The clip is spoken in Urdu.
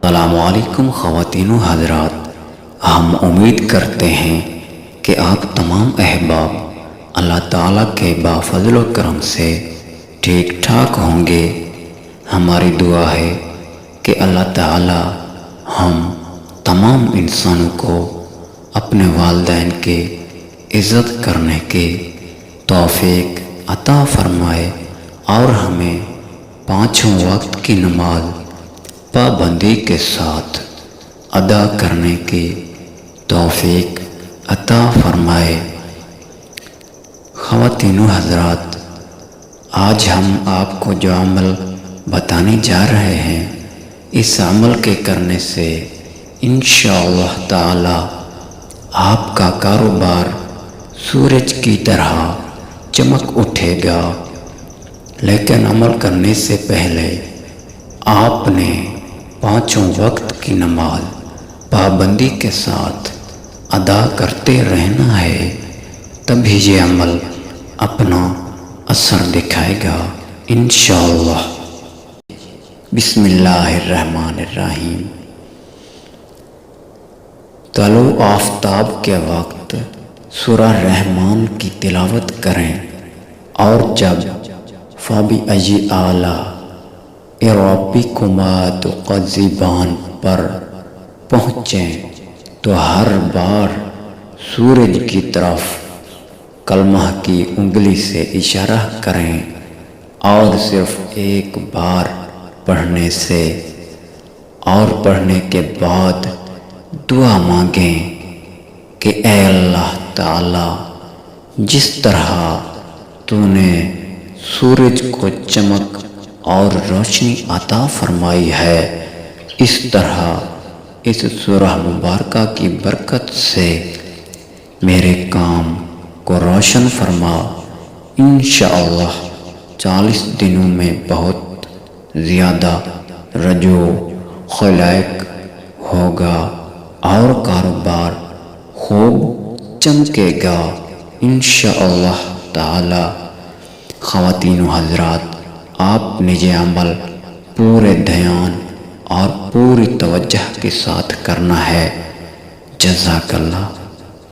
السلام علیکم خواتین و حضرات، ہم امید کرتے ہیں کہ آپ تمام احباب اللہ تعالیٰ کے بافضل و کرم سے ٹھیک ٹھاک ہوں گے۔ ہماری دعا ہے کہ اللہ تعالیٰ ہم تمام انسانوں کو اپنے والدین کے عزت کرنے کی توفیق عطا فرمائے اور ہمیں پانچوں وقت کی نماز پابندی کے ساتھ ادا کرنے کی توفیق عطا فرمائے۔ خواتین و حضرات، آج ہم آپ کو جو عمل بتانے جا رہے ہیں، اس عمل کے کرنے سے انشاءاللہ تعالی آپ کا کاروبار سورج کی طرح چمک اٹھے گا۔ لیکن عمل کرنے سے پہلے آپ نے پانچوں وقت کی نماز پابندی کے ساتھ ادا کرتے رہنا ہے، تبھی یہ عمل اپنا اثر دکھائے گا انشاءاللہ۔ بسم اللہ الرحمن الرحیم۔ طلوع آفتاب کے وقت سورہ رحمان کی تلاوت کریں، اور جب فَبِأَيِّ آلَاءِ رَبِّكُمَا تُكَذِّبَانِ پر پہنچیں تو ہر بار سورج کی طرف کلمہ کی انگلی سے اشارہ کریں، اور صرف ایک بار پڑھنے سے اور پڑھنے کے بعد دعا مانگیں کہ اے اللہ تعالی، جس طرح تو نے سورج کو چمک اور روشنی عطا فرمائی ہے، اس طرح اس سورہ مبارکہ کی برکت سے میرے کام کو روشن فرما۔ انشاءاللہ 40 دنوں میں بہت زیادہ رجوع خلائق ہوگا اور کاروبار خوب چمکے گا انشاءاللہ تعالی۔ خواتین و حضرات، آپ نے یہ عمل پورے دھیان اور پوری توجہ کے ساتھ کرنا ہے۔ جزاک اللہ۔